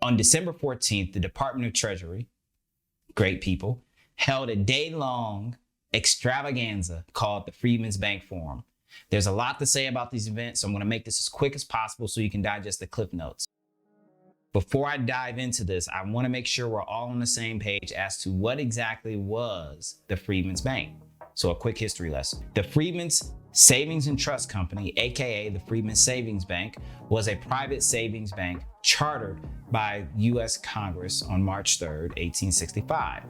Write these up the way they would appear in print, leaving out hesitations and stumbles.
On December 14th, the Department of Treasury, great people, held a day-long extravaganza called the Freedmen's Bank Forum. There's a lot to say about these events, so I'm going to make this as quick as possible so you can digest the cliff notes. Before I dive into this, I want to make sure we're all on the same page as to what exactly was the Freedmen's Bank. So a quick history lesson. The Freedmen's Savings and Trust Company, aka the Freedmen Savings Bank, was a private savings bank chartered by U.S. Congress on March 3rd, 1865.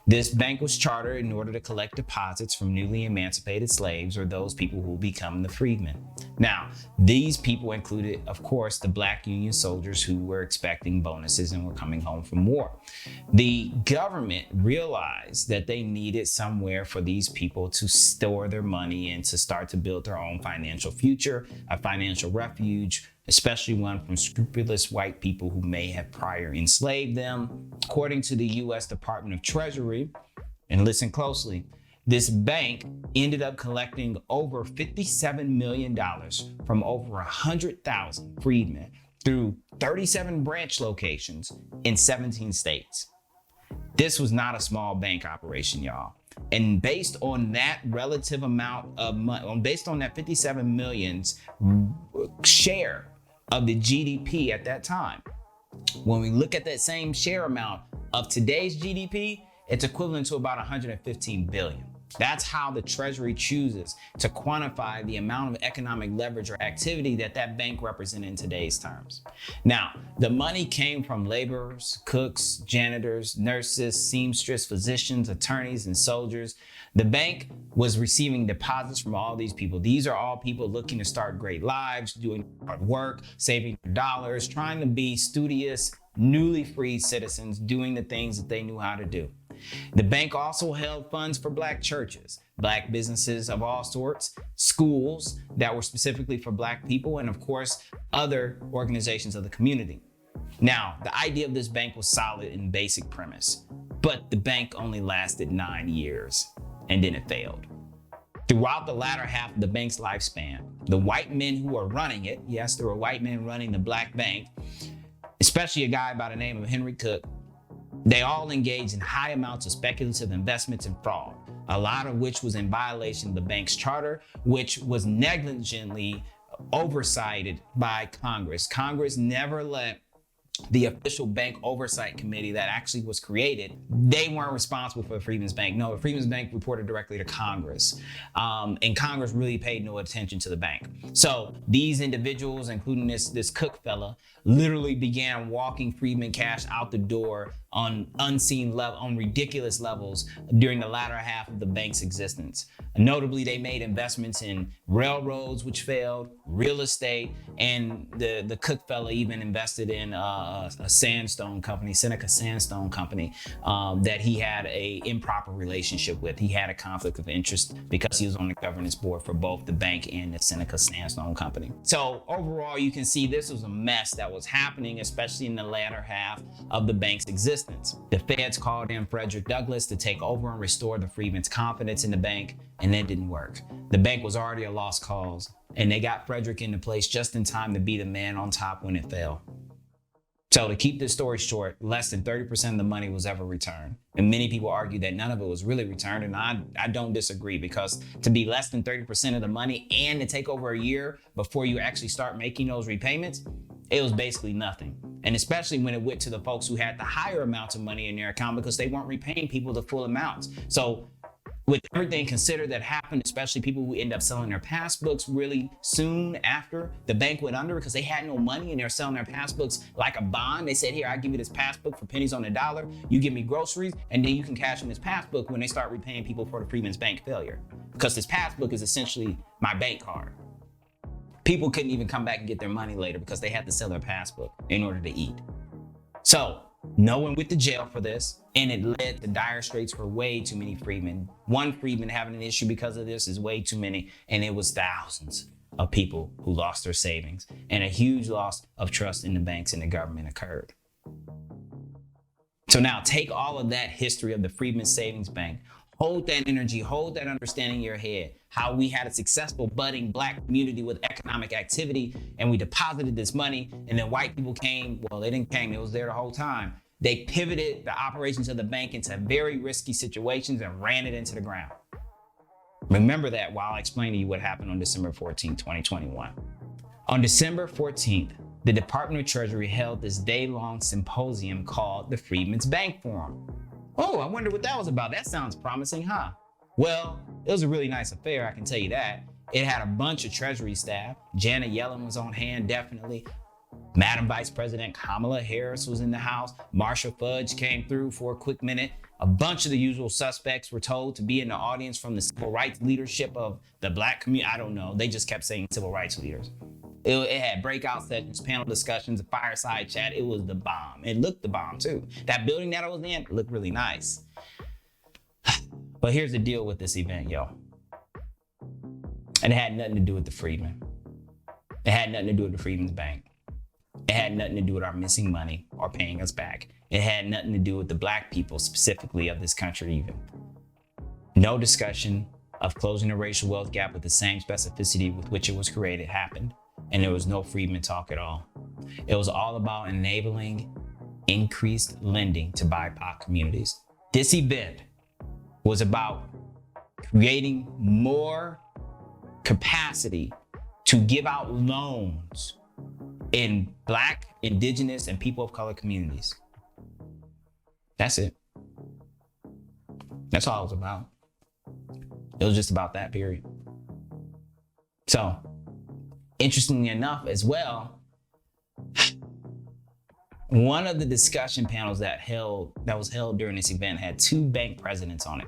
This bank was chartered in order to collect deposits from newly emancipated slaves or those people who will become the freedmen. Now, these people included, of course, the Black Union soldiers who were expecting bonuses and were coming home from war. The government realized that they needed somewhere for these people to store their money and to start to build their own financial future, a financial refuge, especially one from scrupulous white people who may have prior enslaved them. According to the U.S. Department of Treasury, and listen closely, this bank ended up collecting over $57 million from over 100,000 freedmen through 37 branch locations in 17 states. This was not a small bank operation, y'all. And based on that relative amount of money, based on that 57 million's share of the GDP at that time, when we look at that same share amount of today's GDP, it's equivalent to about 115 billion. That's how the Treasury chooses to quantify the amount of economic leverage or activity that that bank represented in today's terms. Now, the money came from laborers, cooks, janitors, nurses, seamstress, physicians, attorneys, and soldiers. The bank was receiving deposits from all these people. These are all people looking to start great lives, doing hard work, saving dollars, trying to be studious, newly freed citizens, doing the things that they knew how to do. The bank also held funds for Black churches, Black businesses of all sorts, schools that were specifically for Black people, and of course, other organizations of the community. Now, the idea of this bank was solid in basic premise, but the bank only lasted 9 years, and then it failed. Throughout the latter half of the bank's lifespan, the white men who were running it, yes, there were white men running the Black bank, especially a guy by the name of Henry Cook, they all engaged in high amounts of speculative investments and fraud, a lot of which was in violation of the bank's charter, which was negligently oversighted by Congress. Congress never let the official bank oversight committee that actually was created, they weren't responsible for the Freedmen's Bank. No, the Freedmen's Bank reported directly to Congress. And Congress really paid no attention to the bank. So these individuals, including this Cook fella, literally began walking freedmen cash out the door on unseen level, on ridiculous levels during the latter half of the bank's existence. Notably, they made investments in railroads, which failed, real estate, and the Cook fella even invested in a sandstone company, Seneca Sandstone Company, that he had a improper relationship with. He had a conflict of interest because he was on the governance board for both the bank and the Seneca Sandstone Company. So overall, you can see this was a mess that was happening, especially in the latter half of the bank's existence. The feds called in Frederick Douglass to take over and restore the freedmen's confidence in the bank, and that didn't work. The bank was already a lost cause, and they got Frederick into place just in time to be the man on top when it fell. So to keep this story short, less than 30% of the money was ever returned. And many people argue that none of it was really returned, and I don't disagree, because to be less than 30% of the money and to take over a year before you actually start making those repayments, it was basically nothing. And especially when it went to the folks who had the higher amounts of money in their account, because they weren't repaying people the full amounts. So with everything considered that happened, especially people who end up selling their passbooks really soon after the bank went under because they had no money and they're selling their passbooks like a bond. They said, here, I give you this passbook for pennies on the dollar. You give me groceries, and then you can cash in this passbook when they start repaying people for the Freedmen's Bank failure. Because this passbook is essentially my bank card. People couldn't even come back and get their money later because they had to sell their passbook in order to eat. So no one went to jail for this, and it led to dire straits for way too many freedmen. One freedman having an issue because of this is way too many, and it was thousands of people who lost their savings, and a huge loss of trust in the banks and the government occurred. So now take all of that history of the Freedmen's Savings Bank, Hold that energy, hold that understanding in your head. How we had a successful budding Black community with economic activity, and we deposited this money, and then white people came. Well, they didn't came, it was there the whole time. They pivoted the operations of the bank into very risky situations and ran it into the ground. Remember that while I explain to you what happened on December 14, 2021. On December 14th, the Department of Treasury held this day-long symposium called the Freedmen's Bank Forum. Oh, I wonder what that was about. That sounds promising, huh? Well, it was a really nice affair, I can tell you that. It had a bunch of Treasury staff. Janet Yellen was on hand, definitely. Madam Vice President Kamala Harris was in the house. Marcia Fudge came through for a quick minute. A bunch of the usual suspects were told to be in the audience from the civil rights leadership of the Black community. I don't know. They just kept saying civil rights leaders. It had breakout sessions, panel discussions, a fireside chat. It was the bomb. It looked the bomb too. That building that I was in looked really nice. But here's the deal with this event, yo. And it had nothing to do with the Freedmen. It had nothing to do with the Freedmen's Bank. It had nothing to do with our missing money or paying us back. It had nothing to do with the Black people specifically of this country even. No discussion of closing the racial wealth gap with the same specificity with which it was created happened. And there was no Freedman talk at all. It was all about enabling increased lending to BIPOC communities. This event was about creating more capacity to give out loans in Black, Indigenous, and people of color communities. That's it. That's all it was about. It was just about that, period. So, interestingly enough as well, one of the discussion panels that was held during this event had two bank presidents on it.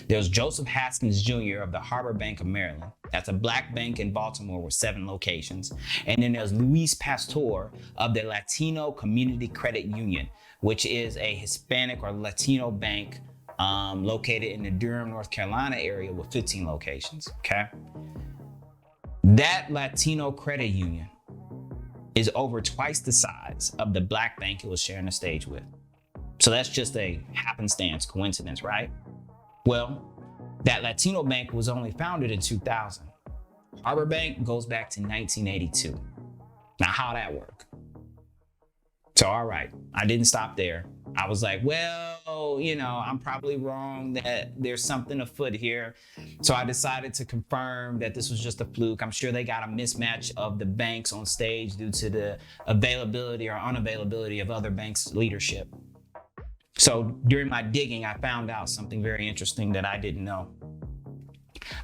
There was Joseph Haskins Jr. of the Harbor Bank of Maryland. That's a Black bank in Baltimore with 7 locations. And then there's Luis Pastor of the Latino Community Credit Union, which is a Hispanic or Latino bank located in the Durham, North Carolina area with 15 locations, okay? That Latino credit union is over twice the size of the Black bank it was sharing the stage with. So that's just a happenstance, coincidence, right? Well, that Latino bank was only founded in 2000. Harbor Bank goes back to 1982. Now, how'd that work? So, all right, I didn't stop there. I was like, well, I'm probably wrong that there's something afoot here. So I decided to confirm that this was just a fluke. I'm sure they got a mismatch of the banks on stage due to the availability or unavailability of other banks' leadership. So during my digging, I found out something very interesting that I didn't know.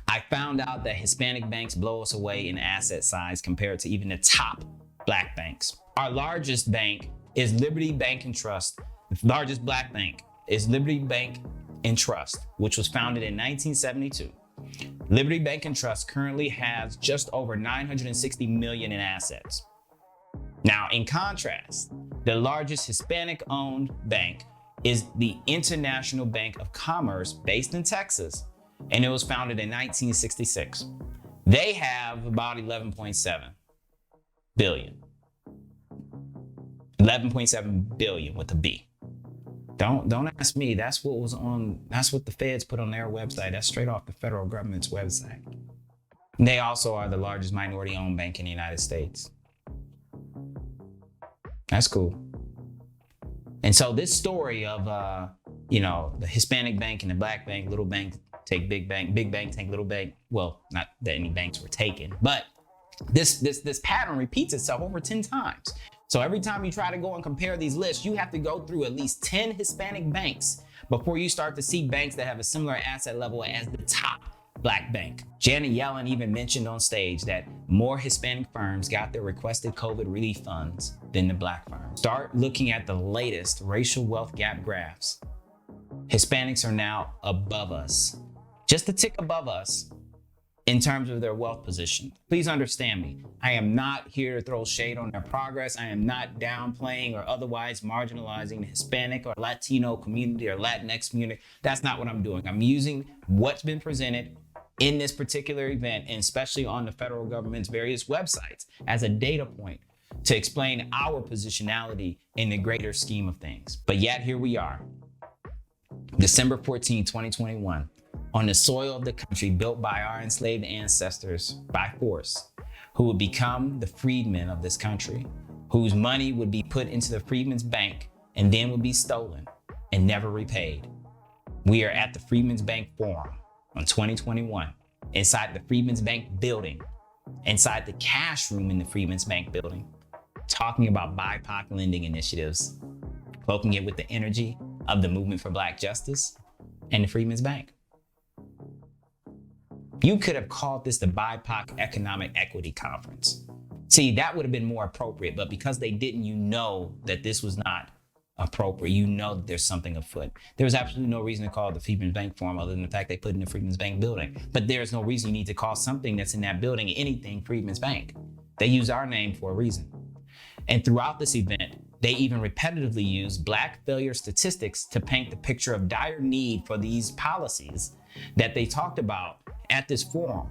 I found out that Hispanic banks blow us away in asset size compared to even the top Black banks. Our largest bank is Liberty Bank and Trust. The largest Black bank is Liberty Bank and Trust, which was founded in 1972. Liberty Bank and Trust currently has just over $960 million in assets. Now, in contrast, the largest Hispanic-owned bank is the International Bank of Commerce based in Texas, and it was founded in 1966. They have about 11.7 billion. 11.7 billion with a B. Don't ask me. That's what the feds put on their website. That's straight off the federal government's website. They also are the largest minority-owned bank in the United States. That's cool. And so this story of, the Hispanic bank and the Black bank, little bank take big bank take little bank. Well, not that any banks were taken, but this pattern repeats itself over 10 times. So every time you try to go and compare these lists, you have to go through at least 10 Hispanic banks before you start to see banks that have a similar asset level as the top Black bank. Janet Yellen even mentioned on stage that more Hispanic firms got their requested COVID relief funds than the Black firms. Start looking at the latest racial wealth gap graphs. Hispanics are now above us, just a tick above us in terms of their wealth position. Please understand me. I am not here to throw shade on their progress. I am not downplaying or otherwise marginalizing the Hispanic or Latino community or Latinx community. That's not what I'm doing. I'm using what's been presented in this particular event, and especially on the federal government's various websites, as a data point to explain our positionality in the greater scheme of things. But yet here we are, December 14, 2021. on the soil of the country built by our enslaved ancestors by force, who would become the freedmen of this country, whose money would be put into the Freedmen's Bank and then would be stolen and never repaid. We are at the Freedmen's Bank Forum on 2021, inside the Freedmen's Bank building, inside the cash room in the Freedmen's Bank building, talking about BIPOC lending initiatives, cloaking it with the energy of the movement for Black justice and the Freedmen's Bank. You could have called this the BIPOC Economic Equity Conference. See, that would have been more appropriate, but because they didn't, you know that this was not appropriate. You know that there's something afoot. There was absolutely no reason to call it the Freedmen's Bank Forum other than the fact they put it in the Freedmen's Bank building. But there's no reason you need to call something that's in that building anything Freedmen's Bank. They use our name for a reason. And throughout this event, they even repetitively use Black failure statistics to paint the picture of dire need for these policies that they talked about at this forum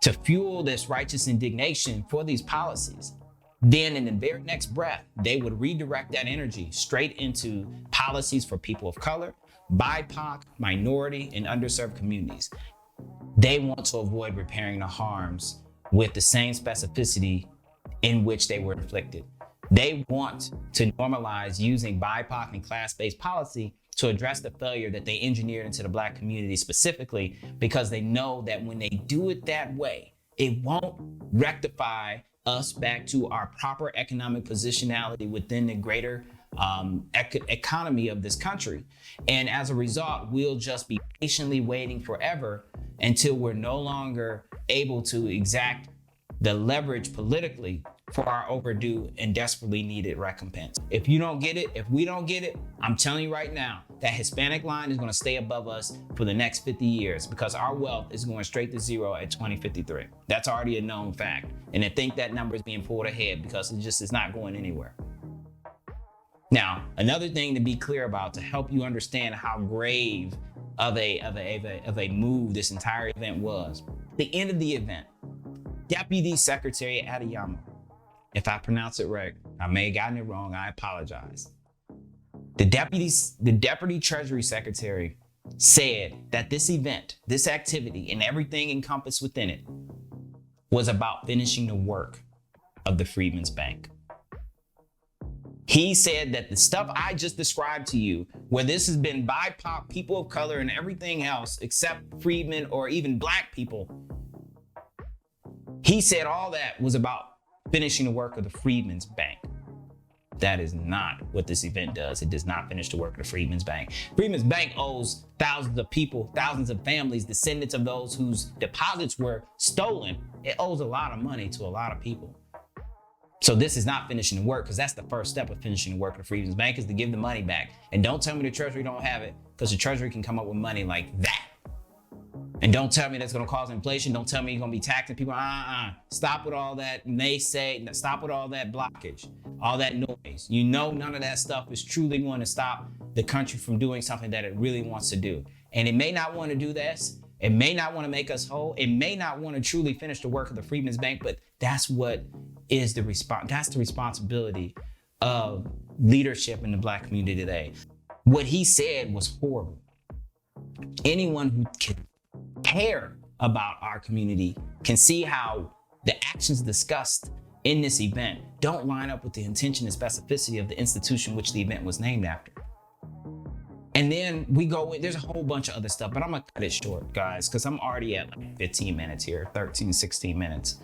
to fuel this righteous indignation for these policies. Then in the very next breath, they would redirect that energy straight into policies for people of color, BIPOC, minority, and underserved communities. They want to avoid repairing the harms with the same specificity in which they were inflicted. They want to normalize using BIPOC and class-based policy to address the failure that they engineered into the Black community specifically, because they know that when they do it that way, it won't rectify us back to our proper economic positionality within the greater economy of this country. And as a result, we'll just be patiently waiting forever until we're no longer able to exact the leverage politically for our overdue and desperately needed recompense. If you don't get it, if we don't get it, I'm telling you right now, that Hispanic line is going to stay above us for the next 50 years because our wealth is going straight to zero at 2053. That's already a known fact. And I think that number is being pulled ahead because it just is not going anywhere. Now, another thing to be clear about to help you understand how grave of a move this entire event was. The end of the event, Deputy Secretary Adeyemo, if I pronounce it right, I may have gotten it wrong, I apologize. The Deputy Treasury Secretary said that this event, this activity, and everything encompassed within it was about finishing the work of the Freedmen's Bank. He said that the stuff I just described to you, where this has been BIPOC, people of color, and everything else except freedmen or even Black people, he said all that was about finishing the work of the Freedmen's Bank. That is not what this event does. It does not finish the work of the Freedmen's Bank. Freedmen's Bank owes thousands of people, thousands of families, descendants of those whose deposits were stolen. It owes a lot of money to a lot of people. So this is not finishing the work, because that's the first step of finishing the work of the Freedmen's Bank, is to give the money back. And don't tell me the Treasury don't have it, because the Treasury can come up with money like that. And don't tell me that's going to cause inflation. Don't tell me you're going to be taxing people. Stop with all that naysay. Stop with all that blockage, all that noise. You know, none of that stuff is truly going to stop the country from doing something that it really wants to do. And it may not want to do this. It may not want to make us whole. It may not want to truly finish the work of the Freedmen's Bank, but that's what is the response. That's the responsibility of leadership in the Black community today. What he said was horrible. Anyone who can care about our community can see how the actions discussed in this event don't line up with the intention and specificity of the institution which the event was named after. And then we go in, there's a whole bunch of other stuff, but I'm gonna cut it short, guys, because I'm already at like 15 minutes here, 13, 16 minutes.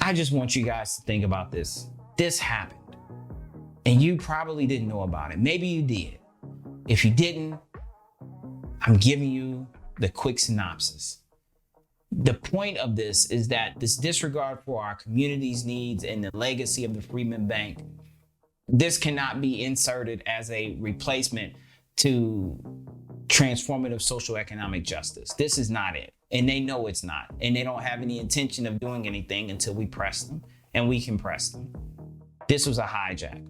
I just want you guys to think about this. This happened, and you probably didn't know about it. Maybe you did. If you didn't, I'm giving you the quick synopsis. The point of this is that this disregard for our community's needs and the legacy of the Freedmen Bank, this cannot be inserted as a replacement to transformative socioeconomic justice. This is not it. And they know it's not. And they don't have any intention of doing anything until we press them, and we can press them. This was a hijack.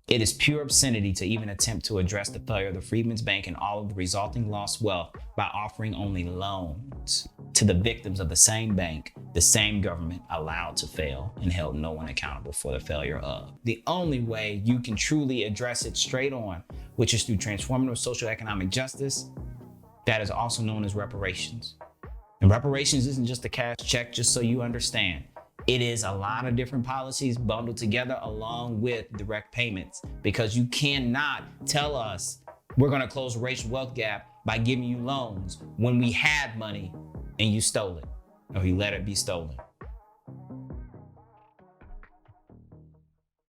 It is pure obscenity to even attempt to address the failure of the Freedmen's Bank and all of the resulting lost wealth by offering only loans to the victims of the same bank, the same government allowed to fail and held no one accountable for the failure of. The only way you can truly address it straight on, which is through transformative socioeconomic justice, that is also known as reparations. And reparations isn't just a cash check, just so you understand. It is a lot of different policies bundled together along with direct payments, because you cannot tell us we're going to close a racial wealth gap by giving you loans when we had money and you stole it, or you let it be stolen.